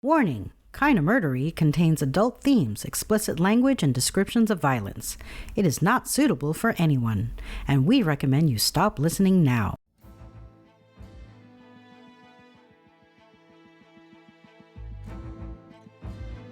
Warning! Kinda Murdery contains adult themes, explicit language, and descriptions of violence. It is not suitable for anyone, and we recommend you stop listening now.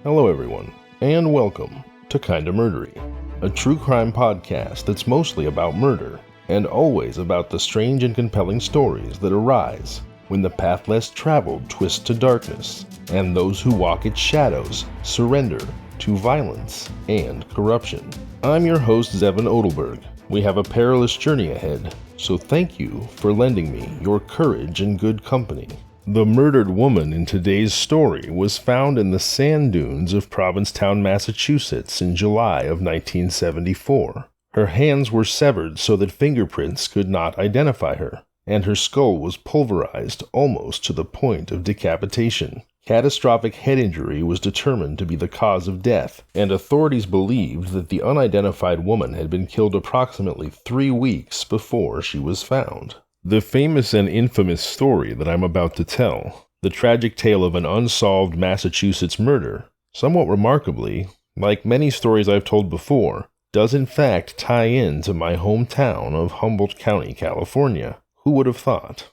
Hello everyone, and welcome to Kinda Murdery, a true crime podcast that's mostly about murder, and always about the strange and compelling stories that arise when the path less traveled twists to darkness, and those who walk its shadows surrender to violence and corruption. I'm your host, Zevin Odelberg. We have a perilous journey ahead, so thank you for lending me your courage and good company. The murdered woman in today's story was found in the sand dunes of Provincetown, Massachusetts in July of 1974. Her hands were severed so that fingerprints could not identify her, and her skull was pulverized almost to the point of decapitation. Catastrophic head injury was determined to be the cause of death, and authorities believed that the unidentified woman had been killed approximately 3 weeks before she was found. The famous and infamous story that I'm about to tell, the tragic tale of an unsolved Massachusetts murder, somewhat remarkably, like many stories I've told before, does in fact tie in to my hometown of Humboldt County, California. Who would have thought?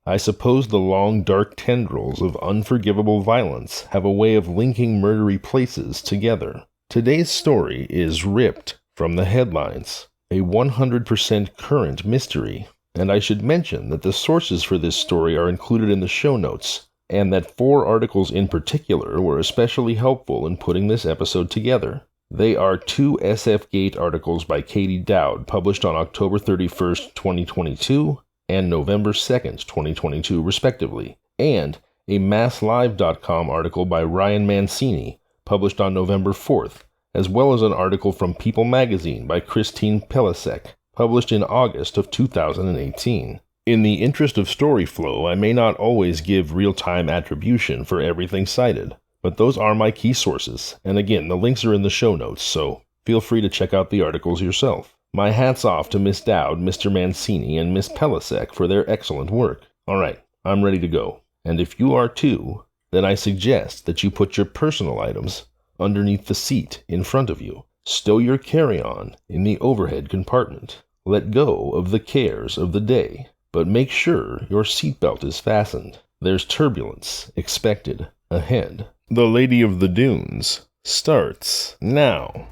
I suppose the long dark tendrils of unforgivable violence have a way of linking murdery places together. Today's story is ripped from the headlines, a 100% current mystery. And I should mention that the sources for this story are included in the show notes, and that 4 articles in particular were especially helpful in putting this episode together. They are 2 SF Gate articles by Katie Dowd, published on October 31st, 2022, and November 2nd, 2022, respectively, and a MassLive.com article by Ryan Mancini, published on November 4th, as well as an article from People Magazine by Christine Pelisek, published in August of 2018. In the interest of story flow, I may not always give real-time attribution for everything cited, but those are my key sources, and again, the links are in the show notes, so feel free to check out the articles yourself. My hat's off to Miss Dowd, Mr. Mancini, and Miss Pelisek for their excellent work. Alright, I'm ready to go, and if you are too, then I suggest that you put your personal items underneath the seat in front of you. Stow your carry-on in the overhead compartment. Let go of the cares of the day, but make sure your seatbelt is fastened. There's turbulence expected ahead. The Lady of the Dunes starts now.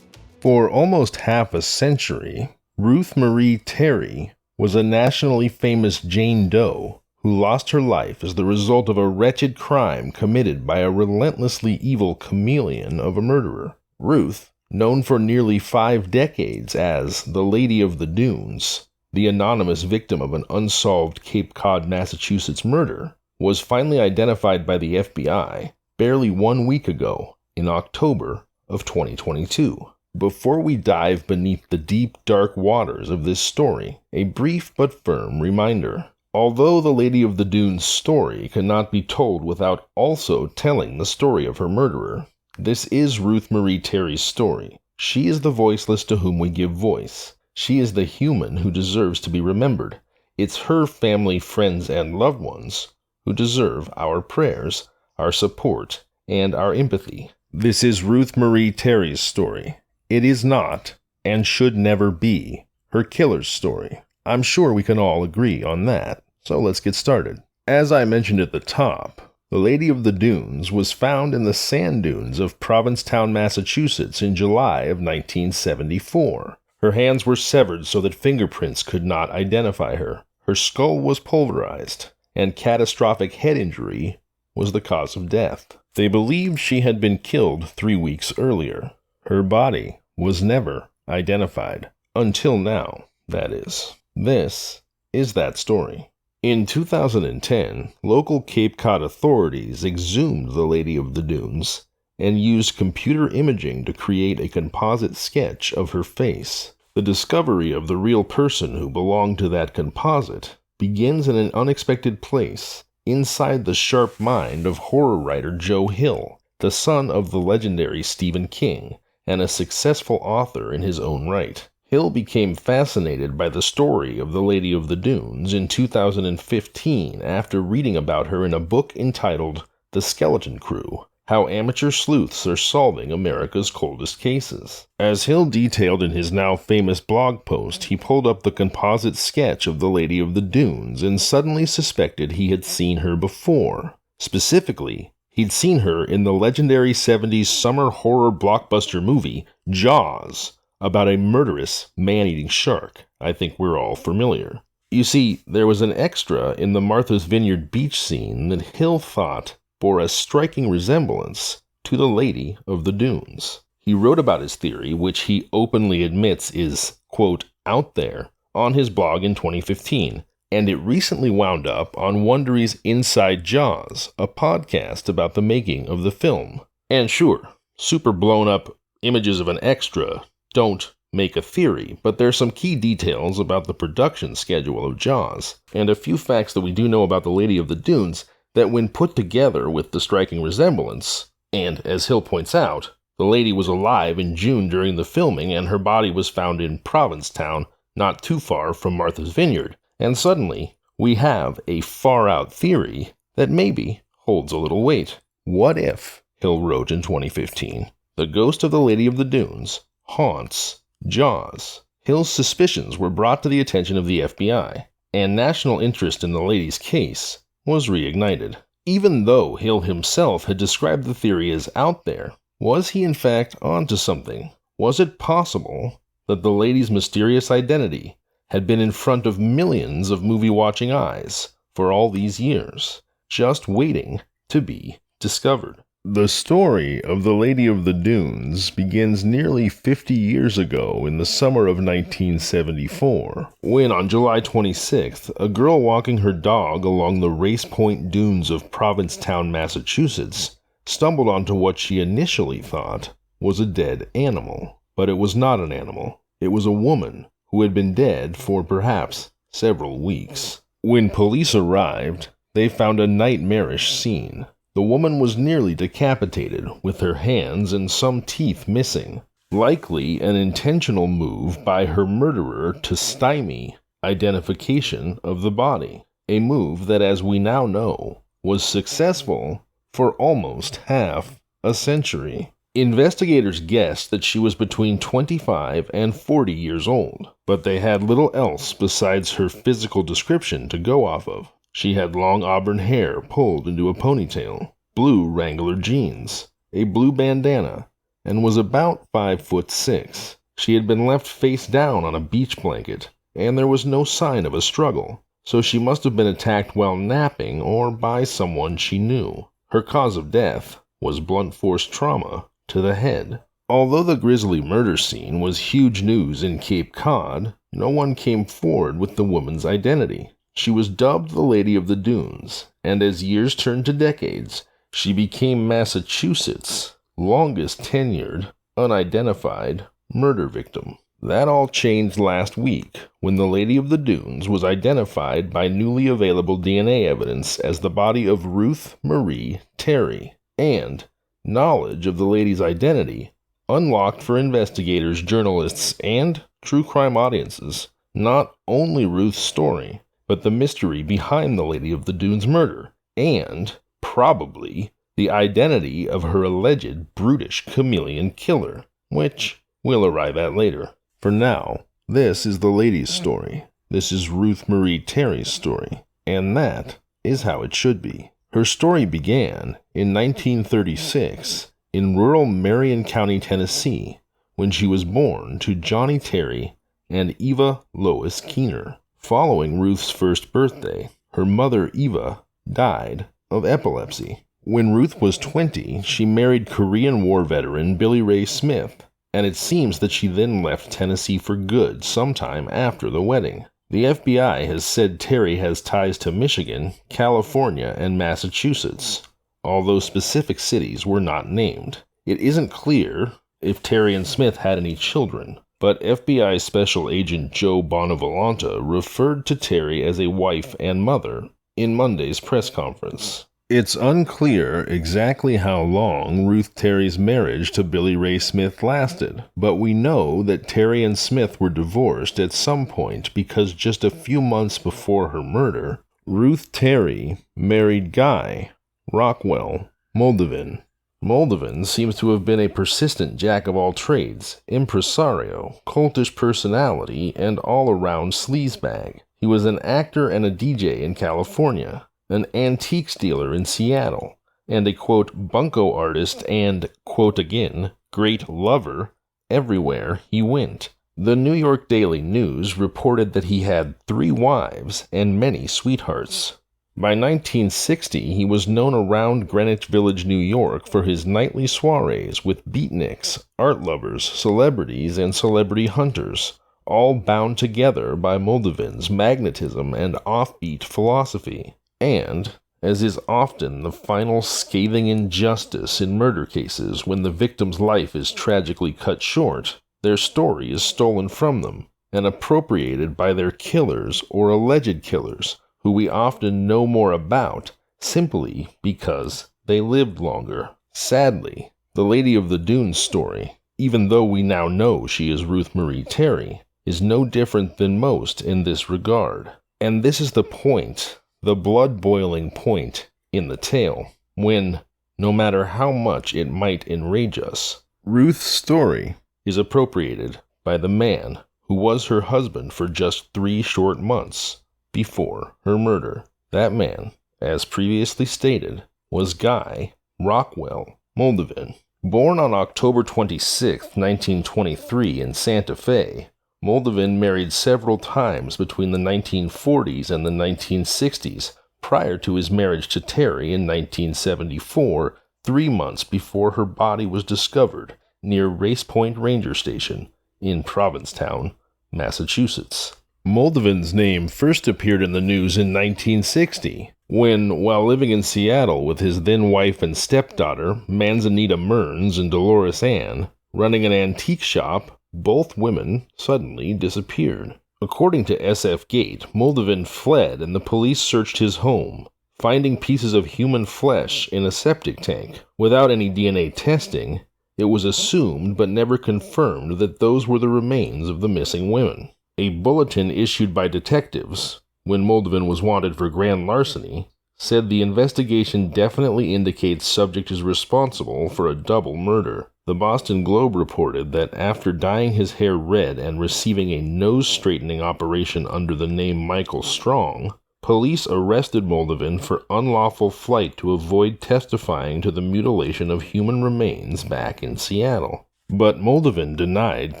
For almost half a century, Ruth Marie Terry was a nationally famous Jane Doe who lost her life as the result of a wretched crime committed by a relentlessly evil chameleon of a murderer. Ruth, known for nearly 5 decades as the Lady of the Dunes, the anonymous victim of an unsolved Cape Cod, Massachusetts murder, was finally identified by the FBI barely 1 week ago, in October of 2022. Before we dive beneath the deep, dark waters of this story, a brief but firm reminder. Although the Lady of the Dunes story cannot be told without also telling the story of her murderer, this is Ruth Marie Terry's story. She is the voiceless to whom we give voice. She is the human who deserves to be remembered. It's her family, friends, and loved ones who deserve our prayers, our support, and our empathy. This is Ruth Marie Terry's story. It is not, and should never be, her killer's story. I'm sure we can all agree on that. So let's get started. As I mentioned at the top, the Lady of the Dunes was found in the sand dunes of Provincetown, Massachusetts in July of 1974. Her hands were severed so that fingerprints could not identify her. Her skull was pulverized, and catastrophic head injury was the cause of death. They believed she had been killed 3 weeks earlier. Her body was never identified. Until now, that is. This is that story. In 2010, local Cape Cod authorities exhumed the Lady of the Dunes and used computer imaging to create a composite sketch of her face. The discovery of the real person who belonged to that composite begins in an unexpected place, inside the sharp mind of horror writer Joe Hill, the son of the legendary Stephen King, and a successful author in his own right. Hill became fascinated by the story of the Lady of the Dunes in 2015 after reading about her in a book entitled The Skeleton Crew: How Amateur Sleuths Are Solving America's Coldest Cases. As Hill detailed in his now famous blog post, he pulled up the composite sketch of the Lady of the Dunes and suddenly suspected he had seen her before. Specifically, he'd seen her in the legendary 70s summer horror blockbuster movie Jaws, about a murderous, man-eating shark. I think we're all familiar. You see, there was an extra in the Martha's Vineyard beach scene that Hill thought bore a striking resemblance to the Lady of the Dunes. He wrote about his theory, which he openly admits is, quote, out there, on his blog in 2015, and it recently wound up on Wondery's Inside Jaws, a podcast about the making of the film. And sure, super blown up images of an extra don't make a theory, but there's some key details about the production schedule of Jaws, and a few facts that we do know about the Lady of the Dunes that when put together with the striking resemblance, and as Hill points out, the lady was alive in June during the filming and her body was found in Provincetown, not too far from Martha's Vineyard, and suddenly we have a far-out theory that maybe holds a little weight. What if, Hill wrote in 2015, the ghost of the Lady of the Dunes haunts Jaws? Hill's suspicions were brought to the attention of the FBI, and national interest in the lady's case was reignited. Even though Hill himself had described the theory as out there, was he in fact onto something? Was it possible that the lady's mysterious identity had been in front of millions of movie-watching eyes for all these years, just waiting to be discovered? The story of the Lady of the Dunes begins nearly 50 years ago in the summer of 1974, when on July 26th, a girl walking her dog along the Race Point Dunes of Provincetown, Massachusetts, stumbled onto what she initially thought was a dead animal. But it was not an animal. It was a woman who had been dead for perhaps several weeks. When police arrived, they found a nightmarish scene. The woman was nearly decapitated, with her hands and some teeth missing, likely an intentional move by her murderer to stymie identification of the body, a move that, as we now know, was successful for almost half a century. Investigators guessed that she was between 25 and 40 years old, but they had little else besides her physical description to go off of. She had long auburn hair pulled into a ponytail, blue Wrangler jeans, a blue bandana, and was about 5'6". She had been left face down on a beach blanket, and there was no sign of a struggle, so she must have been attacked while napping or by someone she knew. Her cause of death was blunt force trauma to the head. Although the grisly murder scene was huge news in Cape Cod, no one came forward with the woman's identity. She was dubbed the Lady of the Dunes, and as years turned to decades, she became Massachusetts' longest tenured, unidentified murder victim. That all changed last week when the Lady of the Dunes was identified by newly available DNA evidence as the body of Ruth Marie Terry, and knowledge of the lady's identity unlocked for investigators, journalists, and true crime audiences not only Ruth's story, but the mystery behind the Lady of the Dunes murder, and, probably, the identity of her alleged brutish chameleon killer, which we'll arrive at later. For now, this is the lady's story. This is Ruth Marie Terry's story, and that is how it should be. Her story began in 1936 in rural Marion County, Tennessee, when she was born to Johnny Terry and Eva Lois Keener. Following Ruth's first birthday, her mother Eva died of epilepsy. When Ruth was 20, she married Korean War veteran Billy Ray Smith, and it seems that she then left Tennessee for good sometime after the wedding. The FBI has said Terry has ties to Michigan, California, and Massachusetts, although specific cities were not named. It isn't clear if Terry and Smith had any children, but FBI Special Agent Joe Bonavolonta referred to Terry as a wife and mother in Monday's press conference. It's unclear exactly how long Ruth Terry's marriage to Billy Ray Smith lasted, but we know that Terry and Smith were divorced at some point because just a few months before her murder, Ruth Terry married Guy Rockwell Muldavin. Muldavin seems to have been a persistent jack-of-all-trades, impresario, cultish personality, and all-around sleazebag. He was an actor and a DJ in California, an antiques dealer in Seattle, and a, quote, bunco artist and, quote again, great lover everywhere he went. The New York Daily News reported that he had 3 wives and many sweethearts. By 1960, he was known around Greenwich Village, New York for his nightly soirees with beatniks, art lovers, celebrities, and celebrity hunters, all bound together by Muldavin's magnetism and offbeat philosophy. And, as is often the final scathing injustice in murder cases when the victim's life is tragically cut short, their story is stolen from them and appropriated by their killers or alleged killers, who we often know more about simply because they lived longer. Sadly, the Lady of the Dunes story, even though we now know she is Ruth Marie Terry, is no different than most in this regard. And this is the point, the blood-boiling point in the tale, when, no matter how much it might enrage us, Ruth's story is appropriated by the man who was her husband for just 3 short months before her murder. That man, as previously stated, was Guy Rockwell Muldavin. Born on October 26, 1923 in Santa Fe, Muldavin married several times between the 1940s and the 1960s, prior to his marriage to Terry in 1974, 3 months before her body was discovered near Race Point Ranger Station in Provincetown, Massachusetts. Muldavin's name first appeared in the news in 1960, when, while living in Seattle with his then wife and stepdaughter, Manzanita Mearns and Dolores Ann, running an antique shop, both women suddenly disappeared. According to SF Gate, Muldavin fled and the police searched his home, finding pieces of human flesh in a septic tank. Without any DNA testing, it was assumed but never confirmed that those were the remains of the missing women. A bulletin issued by detectives, when Muldavin was wanted for grand larceny, said the investigation definitely indicates subject is responsible for a double murder. The Boston Globe reported that after dyeing his hair red and receiving a nose-straightening operation under the name Michael Strong, police arrested Muldavin for unlawful flight to avoid testifying to the mutilation of human remains back in Seattle. But Muldavin denied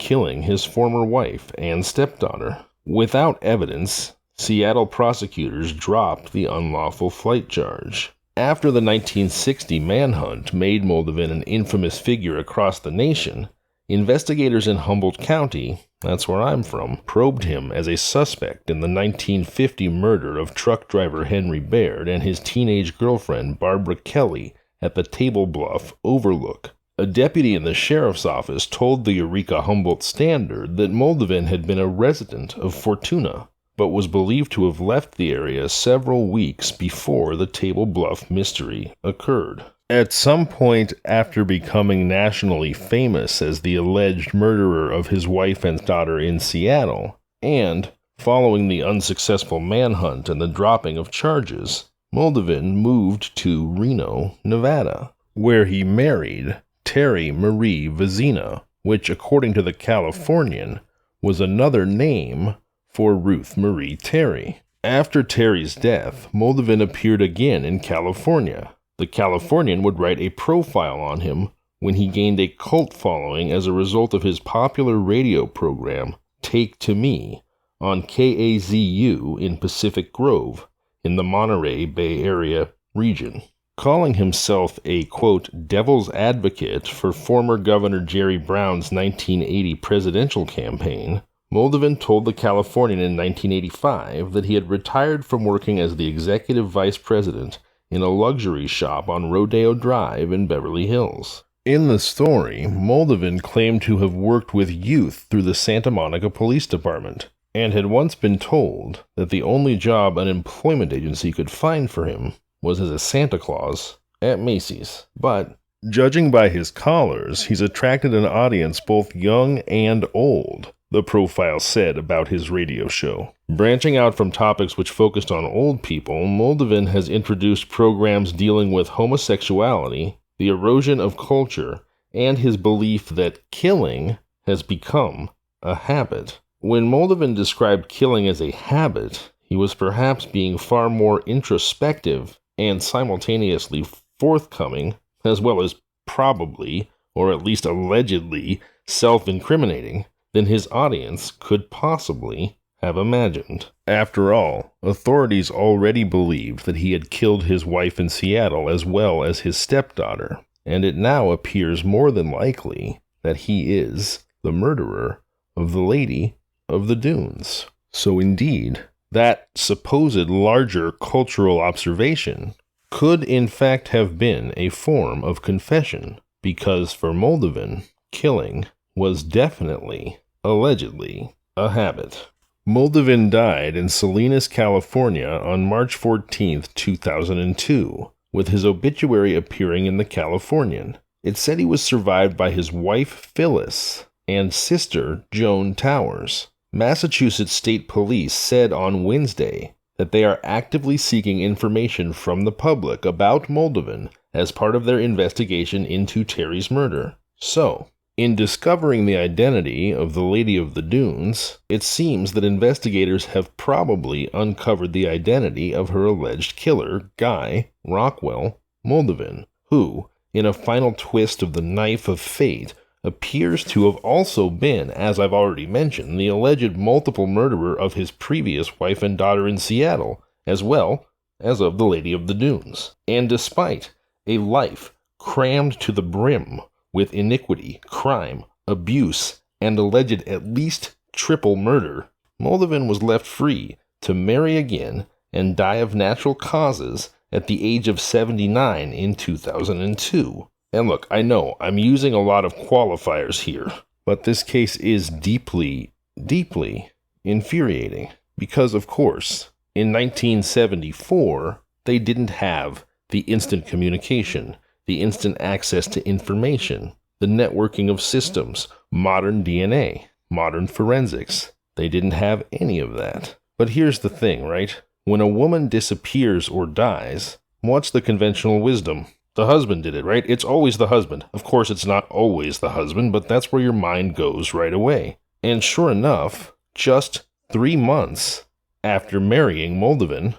killing his former wife and stepdaughter. Without evidence, Seattle prosecutors dropped the unlawful flight charge. After the 1960 manhunt made Muldavin an infamous figure across the nation, investigators in Humboldt County, that's where I'm from, probed him as a suspect in the 1950 murder of truck driver Henry Baird and his teenage girlfriend Barbara Kelly at the Table Bluff Overlook. A deputy in the sheriff's office told the Eureka Humboldt Standard that Muldavin had been a resident of Fortuna, but was believed to have left the area several weeks before the Table Bluff mystery occurred. At some point after becoming nationally famous as the alleged murderer of his wife and daughter in Seattle, and following the unsuccessful manhunt and the dropping of charges, Muldavin moved to Reno, Nevada, where he married Terry Marie Vezina, which, according to the Californian, was another name for Ruth Marie Terry. After Terry's death, Muldavin appeared again in California. The Californian would write a profile on him when he gained a cult following as a result of his popular radio program, Take to Me, on KAZU in Pacific Grove, in the Monterey Bay Area region. Calling himself a, quote, devil's advocate for former Governor Jerry Brown's 1980 presidential campaign, Muldavin told the Californian in 1985 that he had retired from working as the executive vice president in a luxury shop on Rodeo Drive in Beverly Hills. In the story, Muldavin claimed to have worked with youth through the Santa Monica Police Department, and had once been told that the only job an employment agency could find for him was as a Santa Claus at Macy's. But judging by his collars, he's attracted an audience both young and old, the profile said about his radio show. Branching out from topics which focused on old people, Muldavin has introduced programs dealing with homosexuality, the erosion of culture, and his belief that killing has become a habit. When Muldavin described killing as a habit, he was perhaps being far more introspective and simultaneously forthcoming, as well as probably, or at least allegedly, self-incriminating than his audience could possibly have imagined. After all, authorities already believed that he had killed his wife in Seattle as well as his stepdaughter, and it now appears more than likely that he is the murderer of the Lady of the Dunes. So indeed, that supposed larger cultural observation could in fact have been a form of confession, because for Muldavin, killing was definitely, allegedly, a habit. Muldavin died in Salinas, California on March 14, 2002, with his obituary appearing in the Californian. It said he was survived by his wife Phyllis and sister Joan Towers. Massachusetts State Police said on Wednesday that they are actively seeking information from the public about Muldavin as part of their investigation into Terry's murder. So, in discovering the identity of the Lady of the Dunes, it seems that investigators have probably uncovered the identity of her alleged killer, Guy Rockwell Muldavin, who, in a final twist of the knife of fate, appears to have also been, as I've already mentioned, the alleged multiple murderer of his previous wife and daughter in Seattle, as well as of the Lady of the Dunes. And despite a life crammed to the brim with iniquity, crime, abuse, and alleged at least triple murder, Muldavin was left free to marry again and die of natural causes at the age of 79 in 2002. And look, I know I'm using a lot of qualifiers here, but this case is deeply, deeply infuriating. Because, of course, in 1974, they didn't have the instant communication, the instant access to information, the networking of systems, modern DNA, modern forensics. They didn't have any of that. But here's the thing, right? When a woman disappears or dies, what's the conventional wisdom? The husband did it, right? It's always the husband. Of course, it's not always the husband, but that's where your mind goes right away. And sure enough, just 3 months after marrying Muldavin,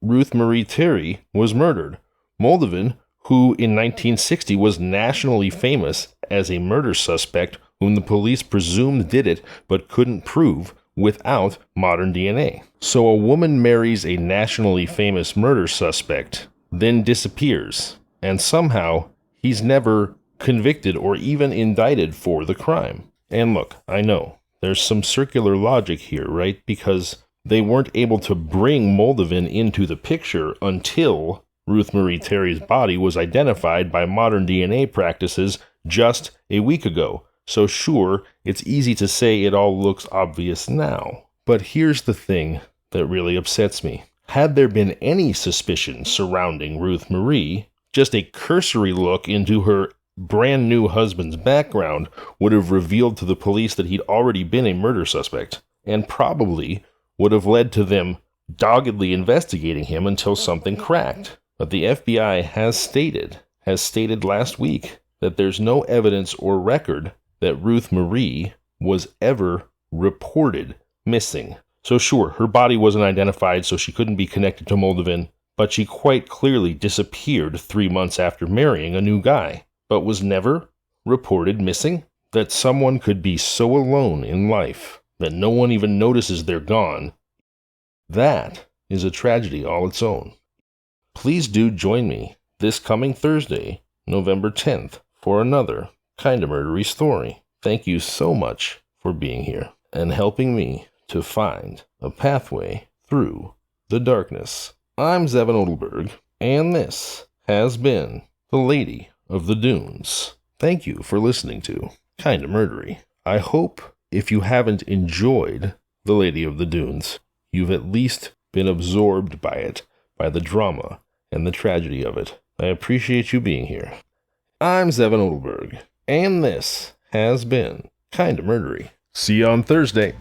Ruth Marie Terry was murdered. Muldavin, who in 1960 was nationally famous as a murder suspect whom the police presumed did it but couldn't prove without modern DNA. So a woman marries a nationally famous murder suspect, then disappears. And somehow, he's never convicted or even indicted for the crime. And look, I know, there's some circular logic here, right? Because they weren't able to bring Muldavin into the picture until Ruth Marie Terry's body was identified by modern DNA practices just a week ago. So sure, it's easy to say it all looks obvious now. But here's the thing that really upsets me. Had there been any suspicion surrounding Ruth Marie, just a cursory look into her brand new husband's background would have revealed to the police that he'd already been a murder suspect, and probably would have led to them doggedly investigating him until something cracked. But the FBI has stated last week that there's no evidence or record that Ruth Marie was ever reported missing. So sure, her body wasn't identified, so she couldn't be connected to Muldavin, but she quite clearly disappeared 3 months after marrying a new guy, but was never reported missing. That someone could be so alone in life that no one even notices they're gone, that is a tragedy all its own. Please do join me this coming Thursday, November 10th, for another Kinda Murdery story. Thank you so much for being here and helping me to find a pathway through the darkness. I'm Zevin Odelberg, and this has been The Lady of the Dunes. Thank you for listening to Kinda Murdery. I hope if you haven't enjoyed The Lady of the Dunes, you've at least been absorbed by it, by the drama and the tragedy of it. I appreciate you being here. I'm Zevin Odelberg, and this has been Kinda Murdery. See you on Thursday.